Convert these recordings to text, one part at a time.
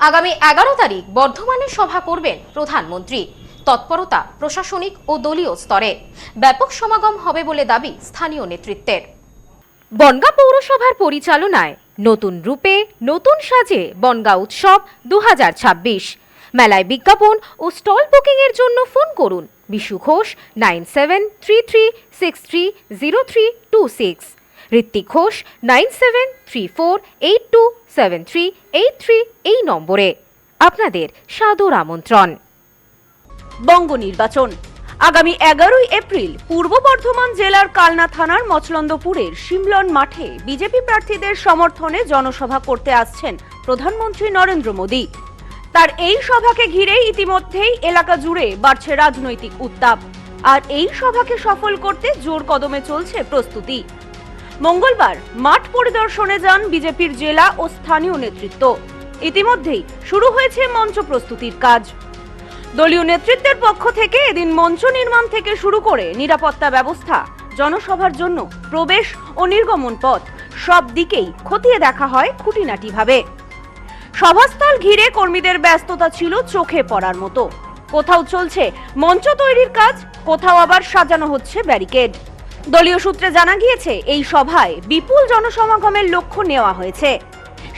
আগামী 11 তারিখ বর্ধমানে সভা করবেন প্রধানমন্ত্রী। তৎপরতা প্রশাসনিক ও দলীয় স্তরে ব্যাপক সমাগম হবে বলে দাবি স্থানীয় নেতৃত্বের। বনগাঁ পৌরসভার পরিচালনায় নতুন রূপে নতুন সাজে বনগাঁ উৎসব 2026। মেলায় বিজ্ঞাপন ও স্টল বুকিং এর জন্য ফোন করুন বিশু ঘোষ 9733630326, ঋত্বিক ঘোষ 9734827383 এই নম্বরে। আপনাদের সাদর আমন্ত্রণ। বঙ্গ নির্বাচন আগামী 11 এপ্রিল পূর্ব বর্ধমান জেলার কালনা থানার মচলন্দপুরের শিমলন মাঠে বিজেপি প্রার্থীদের সমর্থনে জনসভা করতে আসছেন প্রধানমন্ত্রী নরেন্দ্র মোদী। তার এই সভাকে ঘিরে ইতিমধ্যেই এলাকা জুড়ে বাড়ছে রাজনৈতিক উত্তাপ, আর এই সভাকে সফল করতে জোর কদমে চলছে প্রস্তুতি। মঙ্গলবার মাঠ পরিদর্শনে যান বিজেপির জেলা ও স্থানীয় নেতৃত্ব। ইতিমধ্যেই শুরু হয়েছে মঞ্চ প্রস্তুতির কাজ। দলীয় নেতৃত্বের পক্ষ থেকে এদিন মঞ্চ নির্মাণ থেকে শুরু করে নিরাপত্তা ব্যবস্থা, জনসভার জন্য প্রবেশ ও নির্গমন পথ সব দিকেই খতিয়ে দেখা হয় খুঁটিনাটিভাবে। সভাস্থল ঘিরে কর্মীদের ব্যস্ততা ছিল চোখে পড়ার মতো। কোথাও চলছে মঞ্চ তৈরির কাজ, কোথাও আবার সাজানো হচ্ছে ব্যারিকেড। দলীয় সূত্রে জানা গিয়েছে এই সভায় বিপুল জনসমাগমের লক্ষ্য নেওয়া হয়েছে।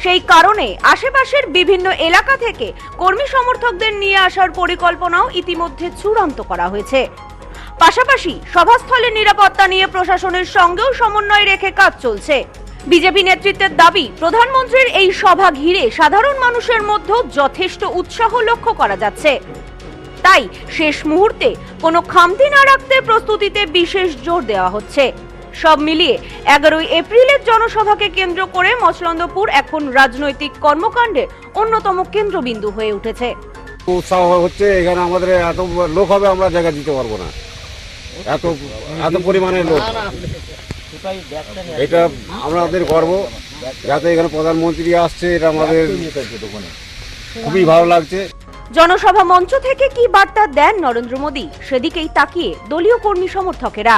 সেই কারণে আশেপাশের বিভিন্ন এলাকা থেকে কর্মী সমর্থকদের নিয়ে আসার পরিকল্পনাও ইতিমধ্যে চূড়ান্ত করা হয়েছে। পাশাপাশি সভাস্থলের নিরাপত্তা নিয়ে প্রশাসনের সঙ্গেও সমন্বয় রেখে কাজ চলছে। বিজেপি নেতৃত্বের দাবি, প্রধানমন্ত্রীর এই সভা ঘিরে সাধারণ মানুষের মধ্যে যথেষ্ট উৎসাহ লক্ষ্য করা যাচ্ছে। তাই শেষ মুহূর্তে কোনো খামতি না রাখতে প্রস্তুতিতে বিশেষ জোর দেওয়া হচ্ছে। সব মিলিয়ে 11 এপ্রিলের জনসভাকে কেন্দ্র করে মচলন্দপুর এখন রাজনৈতিক কর্মকাণ্ডের অন্যতম কেন্দ্রবিন্দু হয়ে উঠেছে। উৎসাহ হচ্ছে, এখানে আমাদের এত লোক হবে আমরা জায়গা দিতে পারবো না, এত পরিমাণে লোক। এটা আমাদের গর্ব, যাতে এখানে প্রধানমন্ত্রী আসছে, এটা আমাদের খুবই ভালো লাগছে। জনসভা মঞ্চ থেকে কি বার্তা দেন নরেন্দ্র মোদী, সেদিকেই তাকিয়ে দলীয় কর্মী সমর্থকেরা।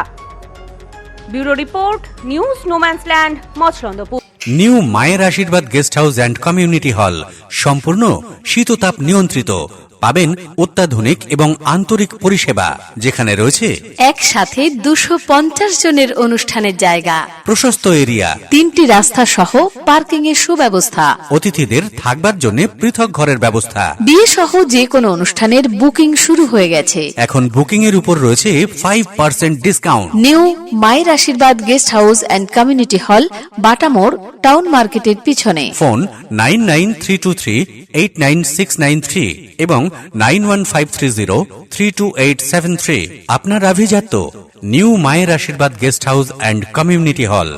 Bureau report, news no man's land, Machlandapur. New মায়ের আশীর্বাদ guest house and community hall সম্পূর্ণ শীততাপ নিয়ন্ত্রিত। পাবেন অত্যাধুনিক এবং আন্তরিক পরিষেবা, যেখানে রয়েছে একসাথে 250 জনের অনুষ্ঠানের জায়গা, প্রশস্ত এরিয়া, 3টি রাস্তা সহ পার্কিং এর সুব্যবস্থা, অতিথিদের থাকবার জন্য পৃথক ঘরের ব্যবস্থা। বিয়ে সহ যে কোনো অনুষ্ঠানের বুকিং শুরু হয়ে গেছে। এখন বুকিং এর উপর রয়েছে 5% ডিসকাউন্ট। নিউ মায়ের আশীর্বাদ guest house and community hall, বাটামোড়, town মার্কেটের পিছনে। ফোন 9932389693 এবং 9153032873। আপনার আভিজাত্য নিউ মায়ের আশীর্বাদ guest house and community hall.